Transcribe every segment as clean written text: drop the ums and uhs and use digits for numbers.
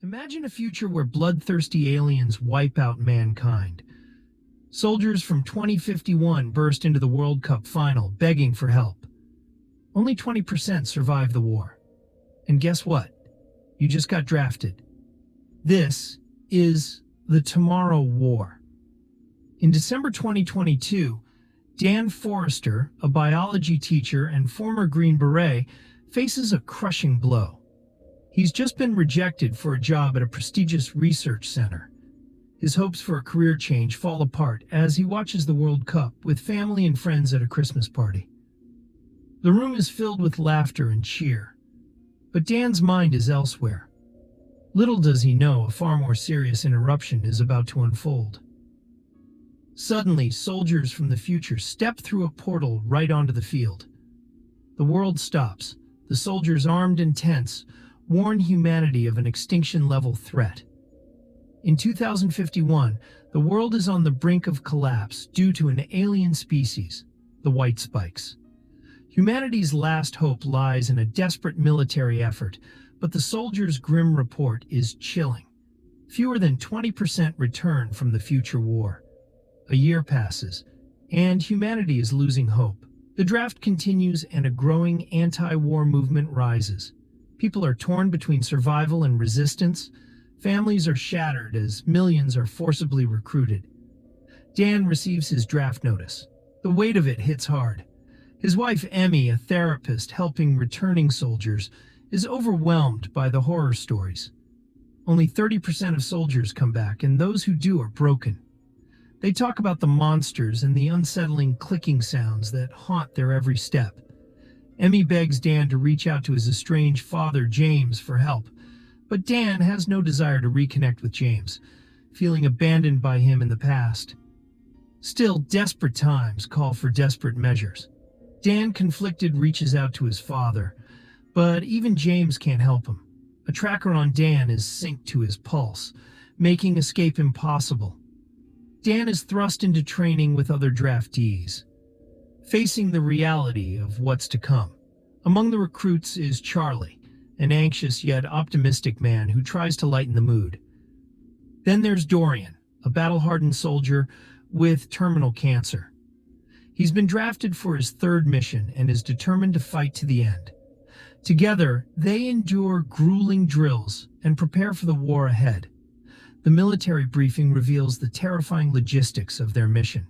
Imagine a future where bloodthirsty aliens wipe out mankind. Soldiers from 2051 burst into the World Cup final, begging for help. Only 20% survive the war. And guess what? You just got drafted. This is the Tomorrow War. In December 2022, Dan Forrester, a biology teacher and former Green Beret, faces a crushing blow. He's just been rejected for a job at a prestigious research center. His hopes for a career change fall apart as he watches the World Cup with family and friends at a Christmas party. The room is filled with laughter and cheer, but Dan's mind is elsewhere. Little does he know a far more serious interruption is about to unfold. Suddenly, soldiers from the future step through a portal right onto the field. The world stops. The soldiers, armed and tense, warn humanity of an extinction-level threat. In 2051, the world is on the brink of collapse due to an alien species, the Whitespikes. Humanity's last hope lies in a desperate military effort, but the soldiers' grim report is chilling. Fewer than 20% return from the future war. A year passes, and humanity is losing hope. The draft continues and a growing anti-war movement rises. People are torn between survival and resistance. Families are shattered as millions are forcibly recruited. Dan receives his draft notice. The weight of it hits hard. His wife Emmy, a therapist helping returning soldiers, is overwhelmed by the horror stories. Only 30% of soldiers come back, and those who do are broken. They talk about the monsters and the unsettling clicking sounds that haunt their every step. Emmy begs Dan to reach out to his estranged father, James, for help, but Dan has no desire to reconnect with James, feeling abandoned by him in the past. Still, desperate times call for desperate measures. Dan, conflicted, reaches out to his father, but even James can't help him. A tracker on Dan is synced to his pulse, making escape impossible. Dan is thrust into training with other draftees, facing the reality of what's to come. Among the recruits is Charlie, an anxious yet optimistic man who tries to lighten the mood. Then there's Dorian, a battle-hardened soldier with terminal cancer. He's been drafted for his third mission and is determined to fight to the end. Together, they endure grueling drills and prepare for the war ahead. The military briefing reveals the terrifying logistics of their mission.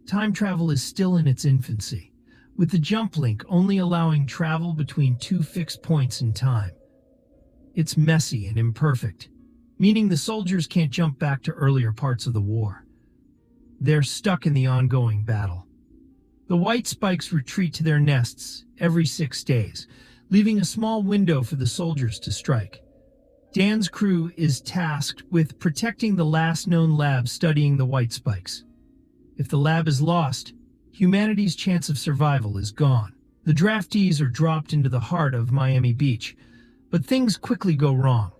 Time travel is still in its infancy, with the jump link only allowing travel between two fixed points in time. It's messy and imperfect, meaning the soldiers can't jump back to earlier parts of the war. They're stuck in the ongoing battle. The Whitespikes retreat to their nests every 6 days, leaving a small window for the soldiers to strike. Dan's crew is tasked with protecting the last known lab studying the Whitespikes. If the lab is lost, humanity's chance of survival is gone. The draftees are dropped into the heart of Miami Beach, but things quickly go wrong.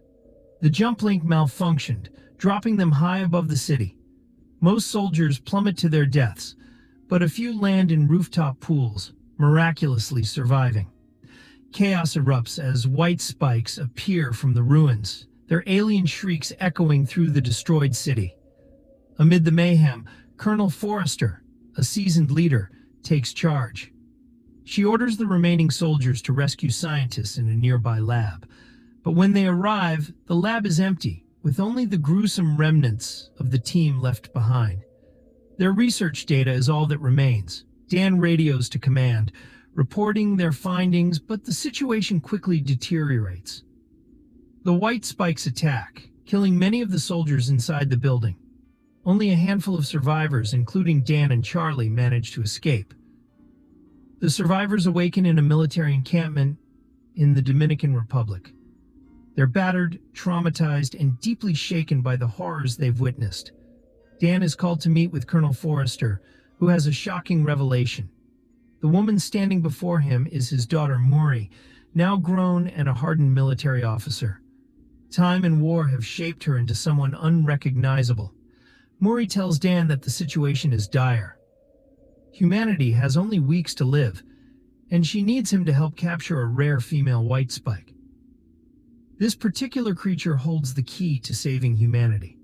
The jump link malfunctioned, dropping them high above the city. Most soldiers plummet to their deaths, but a few land in rooftop pools, miraculously surviving. Chaos erupts as Whitespikes appear from the ruins, their alien shrieks echoing through the destroyed city. Amid the mayhem, Colonel Forrester, a seasoned leader, takes charge. She orders the remaining soldiers to rescue scientists in a nearby lab. But when they arrive, the lab is empty, with only the gruesome remnants of the team left behind. Their research data is all that remains. Dan radios to command, reporting their findings, but the situation quickly deteriorates. The Whitespikes attack, killing many of the soldiers inside the building. Only a handful of survivors, including Dan and Charlie, manage to escape. The survivors awaken in a military encampment in the Dominican Republic. They're battered, traumatized, and deeply shaken by the horrors they've witnessed. Dan is called to meet with Colonel Forrester, who has a shocking revelation. The woman standing before him is his daughter Maury, now grown and a hardened military officer. Time and war have shaped her into someone unrecognizable. Maury tells Dan that the situation is dire. Humanity has only weeks to live, and she needs him to help capture a rare female Whitespike. This particular creature holds the key to saving humanity.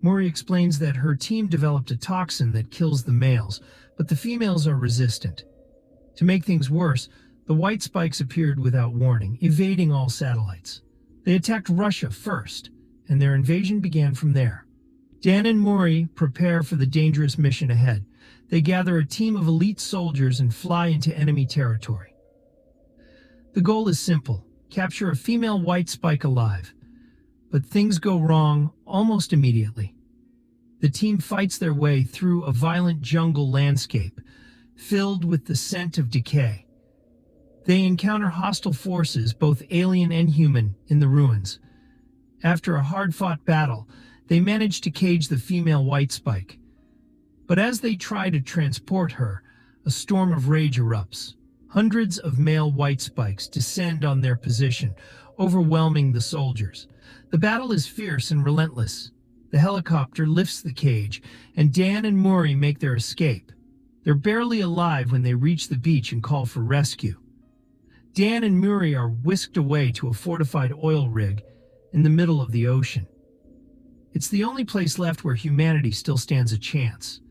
Mori explains that her team developed a toxin that kills the males, but the females are resistant. To make things worse, the Whitespikes appeared without warning, evading all satellites. They attacked Russia first, and their invasion began from there. Dan and Mori prepare for the dangerous mission ahead. They gather a team of elite soldiers and fly into enemy territory. The goal is simple: capture a female Whitespike alive. But things go wrong almost immediately. The team fights their way through a violent jungle landscape, filled with the scent of decay. They encounter hostile forces, both alien and human, in the ruins. After a hard-fought battle, they manage to cage the female Whitespike. But as they try to transport her, a storm of rage erupts. Hundreds of male Whitespikes descend on their position, overwhelming the soldiers. The battle is fierce and relentless. The helicopter lifts the cage, and Dan and Mori make their escape. They're barely alive when they reach the beach and call for rescue. Dan and Mori are whisked away to a fortified oil rig in the middle of the ocean. It's the only place left where humanity still stands a chance.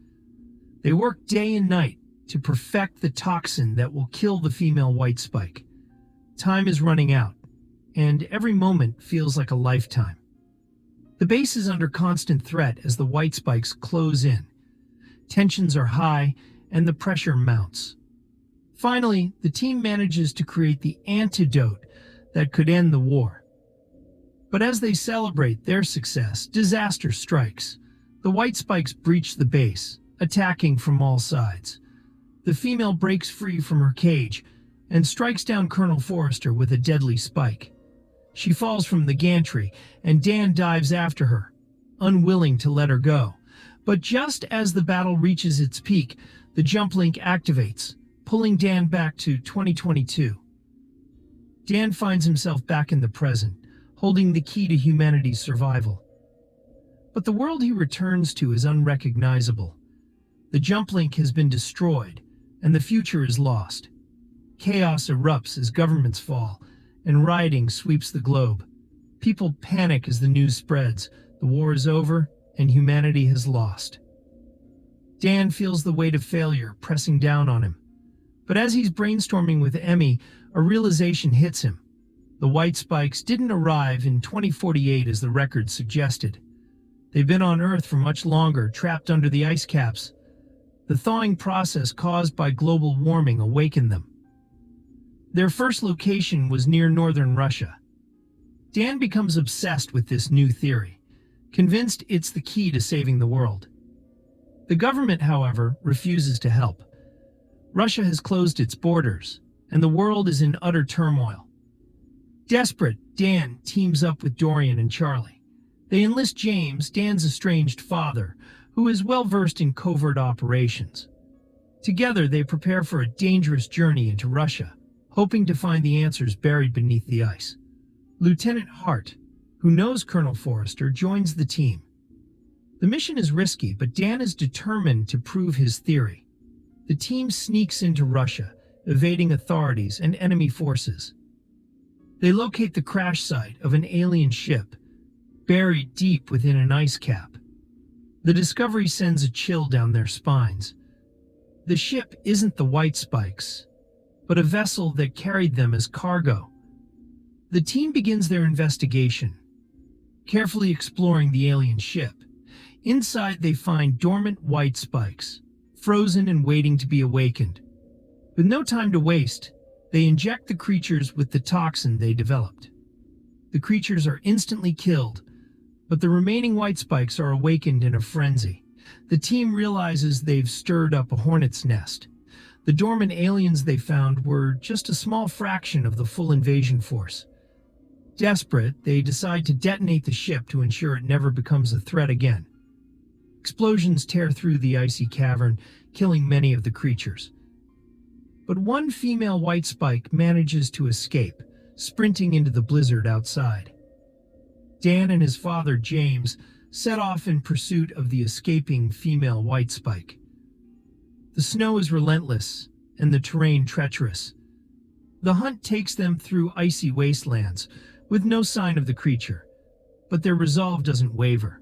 They work day and night to perfect the toxin that will kill the female Whitespike. Time is running out, and every moment feels like a lifetime. The base is under constant threat as the Whitespikes close in. Tensions are high, and the pressure mounts. Finally, the team manages to create the antidote that could end the war. But as they celebrate their success, disaster strikes. The Whitespikes breach the base, attacking from all sides. The female breaks free from her cage and strikes down Colonel Forrester with a deadly spike. She falls from the gantry, and Dan dives after her, unwilling to let her go. But just as the battle reaches its peak, the jump link activates, pulling Dan back to 2022. Dan finds himself back in the present, holding the key to humanity's survival. But the world he returns to is unrecognizable. The jump link has been destroyed, and the future is lost. Chaos erupts as governments fall, and rioting sweeps the globe. People panic as the news spreads. The war is over, and humanity has lost. Dan feels the weight of failure pressing down on him. But as he's brainstorming with Emmy, a realization hits him. The Whitespikes didn't arrive in 2048 as the record suggested. They've been on Earth for much longer, trapped under the ice caps. The thawing process caused by global warming awakened them. Their first location was near northern Russia. Dan becomes obsessed with this new theory, convinced it's the key to saving the world. The government, however, refuses to help. Russia has closed its borders, and the world is in utter turmoil. Desperate, Dan teams up with Dorian and Charlie. They enlist James, Dan's estranged father, who is well-versed in covert operations. Together, they prepare for a dangerous journey into Russia, hoping to find the answers buried beneath the ice. Lieutenant Hart, who knows Colonel Forrester, joins the team. The mission is risky, but Dan is determined to prove his theory. The team sneaks into Russia, evading authorities and enemy forces. They locate the crash site of an alien ship, buried deep within an ice cap. The discovery sends a chill down their spines. The ship isn't the Whitespikes, but a vessel that carried them as cargo. The team begins their investigation, carefully exploring the alien ship. Inside, they find dormant Whitespikes, frozen and waiting to be awakened. With no time to waste, they inject the creatures with the toxin they developed. The creatures are instantly killed, but the remaining Whitespikes are awakened in a frenzy. The team realizes they've stirred up a hornet's nest. The dormant aliens they found were just a small fraction of the full invasion force. Desperate, they decide to detonate the ship to ensure it never becomes a threat again. Explosions tear through the icy cavern, killing many of the creatures. But one female Whitespike manages to escape, sprinting into the blizzard outside. Dan and his father, James, set off in pursuit of the escaping female Whitespike. The snow is relentless, and the terrain treacherous. The hunt takes them through icy wastelands, with no sign of the creature. But their resolve doesn't waver.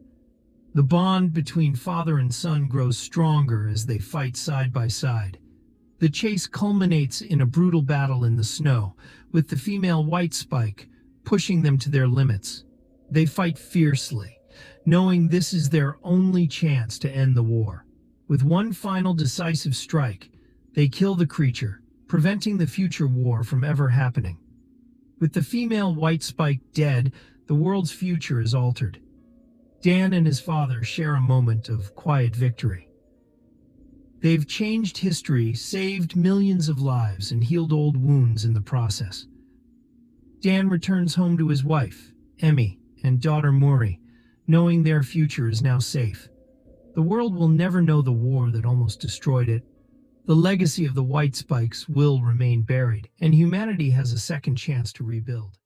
The bond between father and son grows stronger as they fight side by side. The chase culminates in a brutal battle in the snow, with the female Whitespike pushing them to their limits. They fight fiercely, knowing this is their only chance to end the war. With one final decisive strike, they kill the creature, preventing the future war from ever happening. With the female Whitespike dead, the world's future is altered. Dan and his father share a moment of quiet victory. They've changed history, saved millions of lives, and healed old wounds in the process. Dan returns home to his wife, Emmy, and daughter Maury, knowing their future is now safe. The world will never know the war that almost destroyed it. The legacy of the Whitespikes will remain buried, and humanity has a second chance to rebuild.